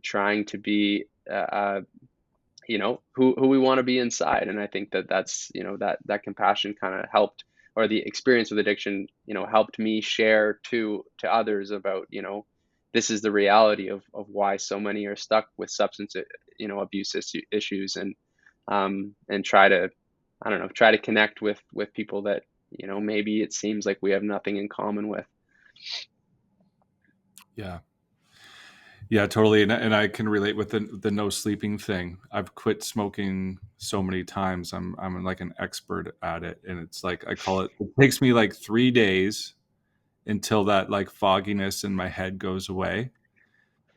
trying to be who we want to be inside. And I think that's, that compassion kind of helped, or the experience with addiction, helped me share to others about, this is the reality of why so many are stuck with substance, abuse issues, and try to, I don't know, try to connect with people that, maybe it seems like we have nothing in common with. Yeah. Yeah, totally. And I can relate with the no sleeping thing. I've quit smoking so many times. I'm like an expert at it. And it's like, I call it takes me like 3 days until that like fogginess in my head goes away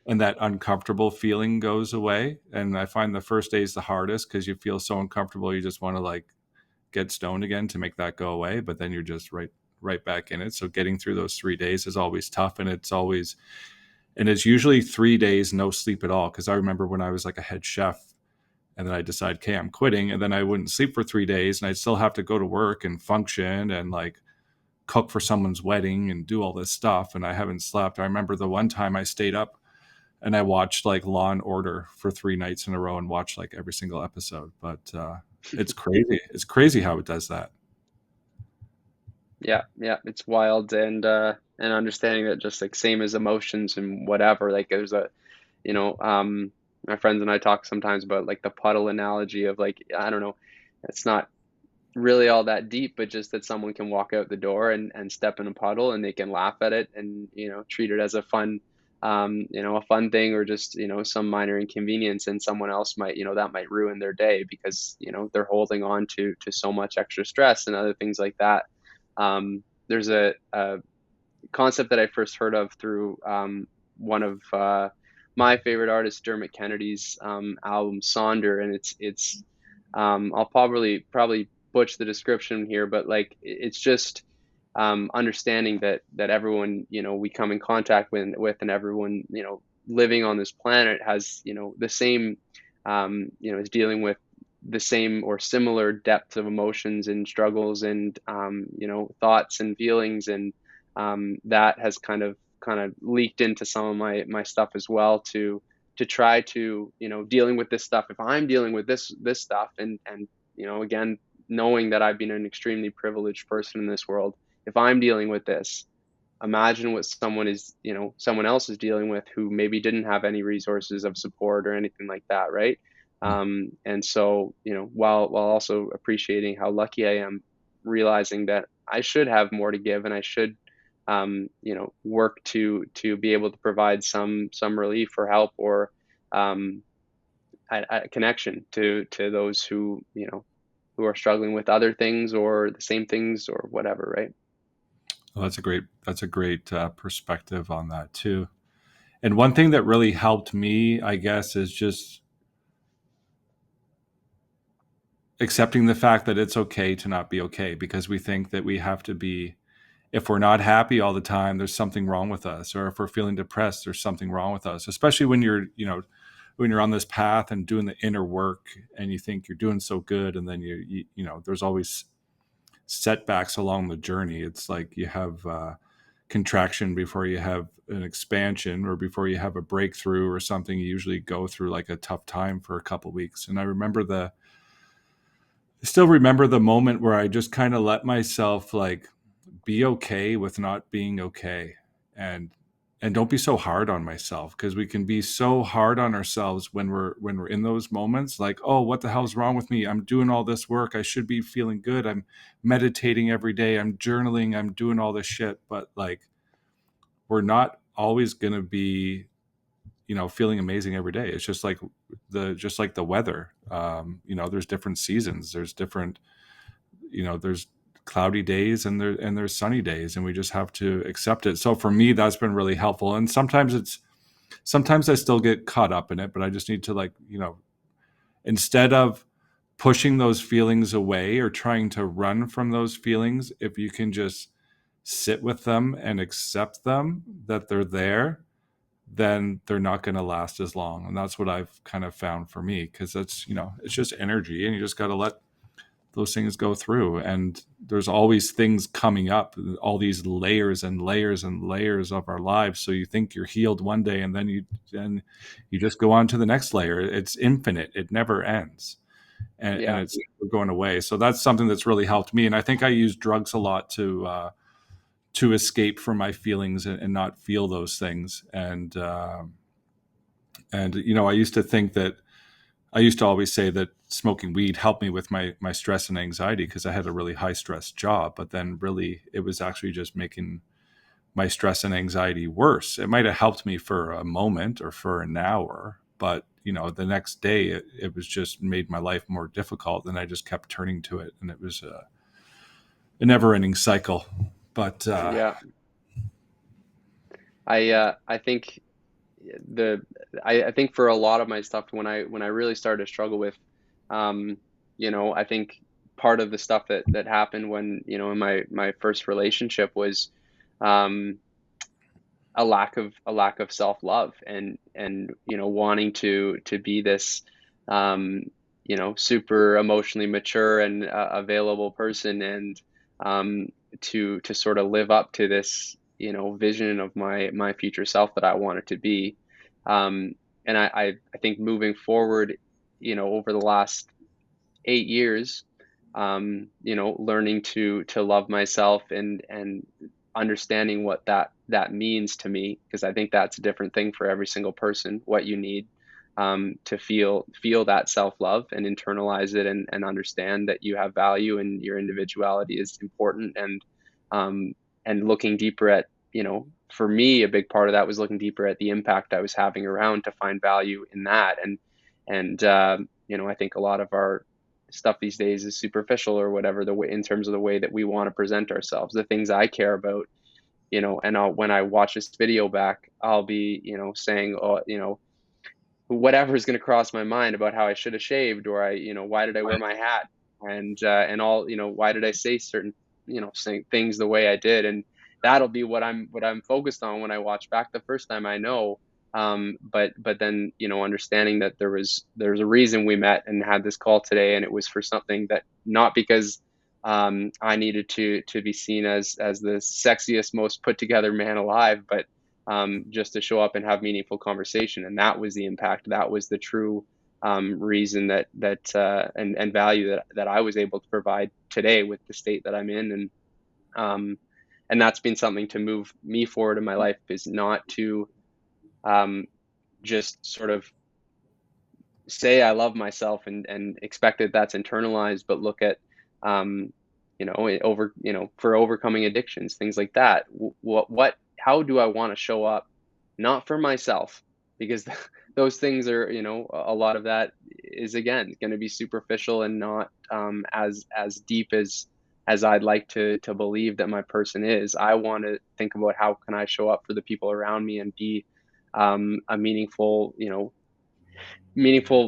and that uncomfortable feeling goes away. And I find the first day is the hardest because you feel so uncomfortable. You just want to like get stoned again to make that go away. But then you're just right back in it. So getting through those 3 days is always tough. And it's usually 3 days no sleep at all. Because I remember when I was like a head chef, and then I decided, okay, I'm quitting, and then I wouldn't sleep for 3 days, and I'd still have to go to work and function and like cook for someone's wedding and do all this stuff, and I haven't slept. I remember the one time I stayed up and I watched like Law and Order for 3 nights in a row and watched like every single episode. But it's crazy. It's crazy how it does that. Yeah, yeah, it's wild. And understanding that, just like same as emotions and whatever, like there's a, my friends and I talk sometimes about like the puddle analogy of, like, I don't know, it's not really all that deep, but just that someone can walk out the door and step in a puddle, and they can laugh at it and, treat it as a fun, a fun thing, or just, some minor inconvenience, and someone else might, that might ruin their day because, they're holding on to so much extra stress and other things like that. There's a concept that I first heard of through, one of my favorite artists, Dermot Kennedy's album Sonder, and I'll probably butch the description here, but like it's just understanding that everyone, we come in contact with, and everyone, living on this planet has, the same, is dealing with the same or similar depth of emotions and struggles and, thoughts and feelings. And that has kind of leaked into some of my stuff as well, to try to, dealing with this stuff. If I'm dealing with this stuff, and again, knowing that I've been an extremely privileged person in this world, if I'm dealing with this, imagine what someone else is dealing with, who maybe didn't have any resources of support or anything like that, right? And so, while also appreciating how lucky I am, realizing that I should have more to give, and I should, work to be able to provide some relief or help, or a connection to those who are struggling with other things or the same things or whatever, right? Well, that's a great perspective on that too. And one thing that really helped me, I guess, is just accepting the fact that it's okay to not be okay, because we think that we have to be, if we're not happy all the time, there's something wrong with us, or if we're feeling depressed, there's something wrong with us, especially when you're on this path and doing the inner work and you think you're doing so good, and then there's always setbacks along the journey. It's like you have contraction before you have an expansion, or before you have a breakthrough or something. You usually go through like a tough time for a couple of weeks. And I still remember the moment where I just kind of let myself like be okay with not being okay, and don't be so hard on myself, because we can be so hard on ourselves when we're in those moments, like, oh, what the hell's wrong with me? I'm doing all this work, I should be feeling good, I'm meditating every day, I'm journaling, I'm doing all this shit. But like, we're not always going to be feeling amazing every day. It's just like the weather. There's different seasons, there's cloudy days, and there's sunny days, and we just have to accept it. So for me, that's been really helpful. And sometimes I still get caught up in it, but I just need to, like, instead of pushing those feelings away or trying to run from those feelings, if you can just sit with them and accept them, that they're there, then they're not going to last as long. And that's what I've kind of found for me, because it's just energy, and you just got to let those things go through. And there's always things coming up, all these layers and layers and layers of our lives. So you think you're healed one day, and then you just go on to the next layer. It's infinite. It never ends. And Yeah. it's never going away. So that's something that's really helped me. And I think I use drugs a lot to escape from my feelings and not feel those things. And you know, I used to always say that smoking weed helped me with my stress and anxiety because I had a really high stress job. But then really it was actually just making my stress and anxiety worse. It might have helped me for a moment or for an hour, but you know, the next day it was just made my life more difficult, and I just kept turning to it, and it was a never-ending cycle. But Yeah. I think the I think for a lot of my stuff, when I really started to struggle with, you know, I think part of the stuff that happened when, you know, in my first relationship was, um, a lack of self-love, and you know, wanting to be this, um, you know, super emotionally mature and available person, and to sort of live up to this, you know, vision of my future self that I wanted to be. um, and I think moving forward, you know, over the last 8 years, you know, learning to love myself, and understanding what that means to me, because I think that's a different thing for every single person, what you need, to feel that self-love and internalize it, and understand that you have value and your individuality is important. And looking deeper at, you know, for me, a big part of that was looking deeper at the impact I was having around, to find value in that. And you know, I think a lot of our stuff these days is superficial, or whatever, the way, in terms of the way that we want to present ourselves, the things I care about, you know. And when I watch this video back, I'll be, you know, saying, oh, you know, whatever is going to cross my mind about how I should have shaved, or you know, why did I wear my hat, and all, you know, why did I say certain, you know, saying things the way I did, and that'll be what I'm focused on when I watch back the first time, I know. But then, you know, understanding that there's a reason we met and had this call today, and it was for something that, not because I needed to be seen as the sexiest, most put together man alive, but just to show up and have meaningful conversation. And that was the impact. That was the true reason and value that I was able to provide today with the state that I'm in. Um, and that's been something to move me forward in my life, is not to um, just sort of say I love myself, and expect that that's internalized, but look at, um, you know, you know, for overcoming addictions, things like that. How do I want to show up, not for myself, because those things are, you know, a lot of that is, again, going to be superficial, and not as deep as I'd like to believe that my person is. I want to think about how can I show up for the people around me, and be a meaningful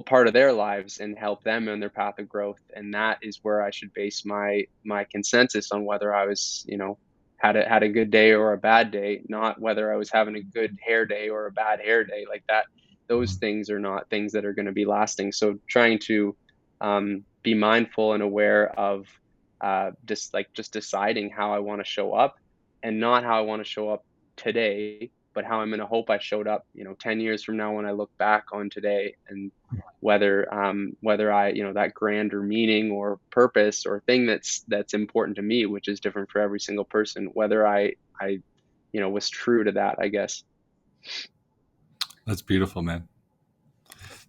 part of their lives, and help them in their path of growth. And that is where I should base my consensus on whether I was, you know, had a good day or a bad day, not whether I was having a good hair day or a bad hair day. Like that, those things are not things that are going to be lasting. So trying to be mindful and aware of just deciding how I want to show up, and not how I want to show up today, but how I'm going to hope I showed up, you know, 10 years from now, when I look back on today. And whether I, you know, that grander meaning or purpose or thing that's important to me, which is different for every single person, whether I, you know, was true to that, I guess. that's beautiful, man.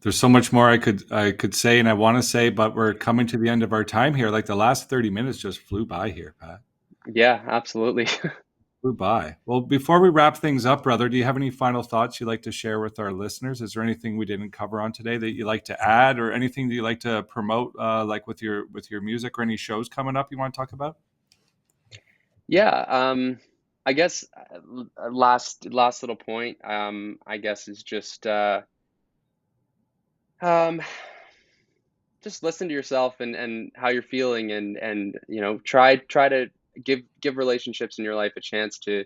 There's so much more I could say and I want to say, but we're coming to the end of our time here. Like the last 30 minutes just flew by here, Pat. Yeah, absolutely. Flew by. Well, before we wrap things up, brother, do you have any final thoughts you'd like to share with our listeners? Is there anything we didn't cover on today that you'd like to add, or anything that you'd like to promote, like with your music, or any shows coming up you want to talk about? Yeah, I guess last little point, I guess, is um, just listen to yourself, and how you're feeling, and you know, try to give relationships in your life a chance to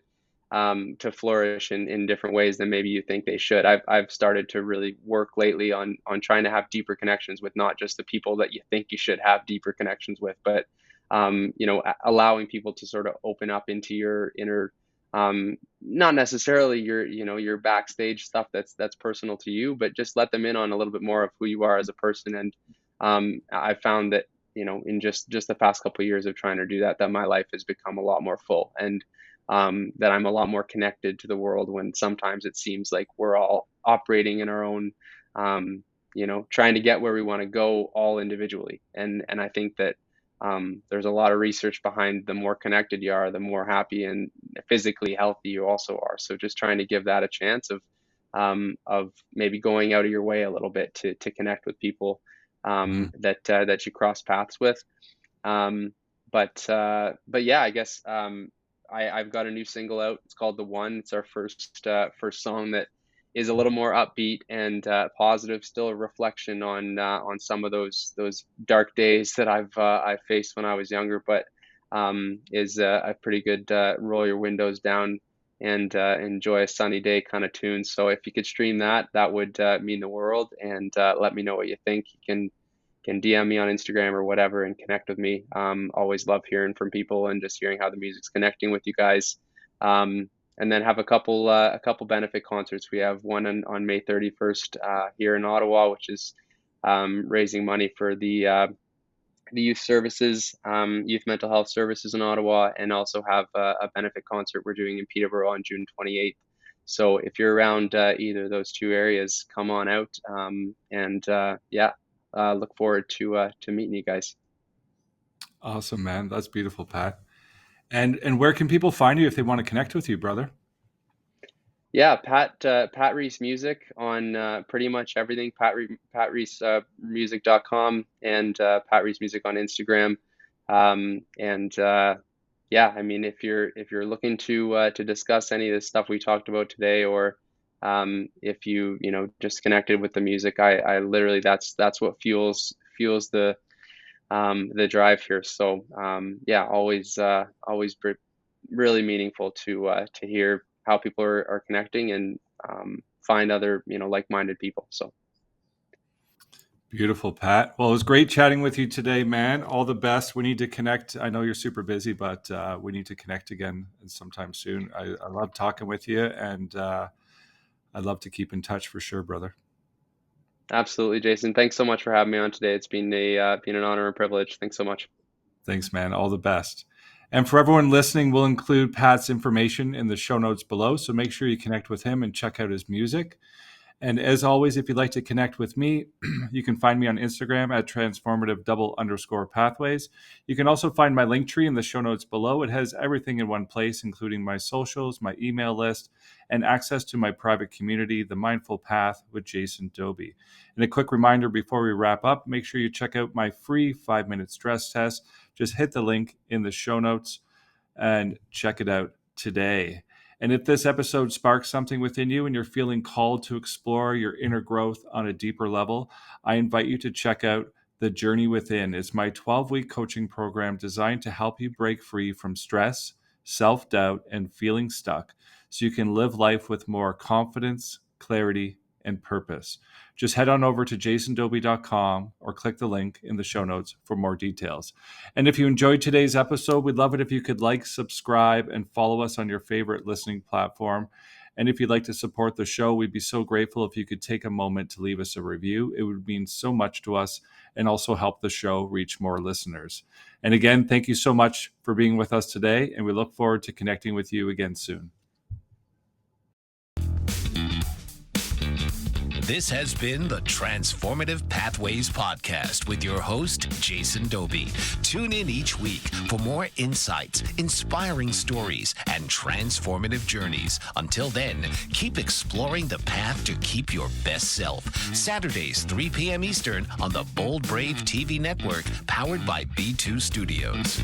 flourish in different ways than maybe you think they should. I've started to really work lately on trying to have deeper connections with not just the people that you think you should have deeper connections with, but allowing people to sort of open up into your inner, not necessarily your backstage stuff that's personal to you, but just let them in on a little bit more of who you are as a person. And I found that, in just the past couple of years of trying to do that, my life has become a lot more full, and that I'm a lot more connected to the world, when sometimes it seems like we're all operating in our own, trying to get where we want to go all individually. And I think that there's a lot of research behind the more connected you are, the more happy and physically healthy you also are. So just trying to give that a chance of maybe going out of your way a little bit to connect with people that you cross paths with. But yeah, I guess I've got a new single out. It's called The One. It's our first song that is a little more upbeat and positive. Still a reflection on some of those dark days that I faced when I was younger, but is a pretty good roll your windows down and enjoy a sunny day kind of tune. So if you could stream that would mean the world. And let me know what you think. You can DM me on Instagram or whatever and connect with me. Always love hearing from people and just hearing how the music's connecting with you guys. And then have a couple benefit concerts. We have one on May 31st here in Ottawa, which is raising money for the youth services, youth mental health services in Ottawa, and also have a benefit concert we're doing in Peterborough on June 28th. So if you're around either of those two areas, come on out. Look forward to meeting you guys. Awesome, man. That's beautiful, Pat. And where can people find you if they want to connect with you, brother? Yeah, Pat Rees Music on pretty much everything. Pat Rees music.com and Pat Rees Music on Instagram. I mean, if you're looking to discuss any of the stuff we talked about today, or if you just connected with the music, I literally that's what fuels the drive here. So always really meaningful to hear how people are connecting and find other like-minded people. So beautiful, Pat. Well, it was great chatting with you today, man. All the best. We need to connect. I know you're super busy, but we need to connect again sometime soon. I love talking with you, and I'd love to keep in touch for sure, brother. Absolutely, Jason. Thanks so much for having me on today. It's been an honor and privilege. Thanks so much. Thanks, man. All the best. And for everyone listening, we'll include Pat's information in the show notes below. So make sure you connect with him and check out his music. And as always, if you'd like to connect with me, you can find me on Instagram at transformative_pathways. You can also find my link tree in the show notes below. It has everything in one place, including my socials, my email list, and access to my private community, The Mindful Path with Jason Doby. And a quick reminder before we wrap up, make sure you check out my free 5-minute stress test. Just hit the link in the show notes and check it out today. And if this episode sparks something within you and you're feeling called to explore your inner growth on a deeper level, I invite you to check out The Journey Within. It's my 12-week coaching program designed to help you break free from stress, self-doubt, and feeling stuck so you can live life with more confidence, clarity, and purpose. Just head on over to jasondoby.com or click the link in the show notes for more details. And if you enjoyed today's episode, we'd love it if you could like, subscribe, and follow us on your favorite listening platform. And if you'd like to support the show, we'd be so grateful if you could take a moment to leave us a review. It would mean so much to us and also help the show reach more listeners. And again, thank you so much for being with us today, and we look forward to connecting with you again soon. This has been the Transformative Pathways Podcast with your host, Jason Doby. Tune in each week for more insights, inspiring stories, and transformative journeys. Until then, keep exploring the path to keep your best self. Saturdays, 3 p.m. Eastern on the Bold Brave TV network, powered by B2 Studios.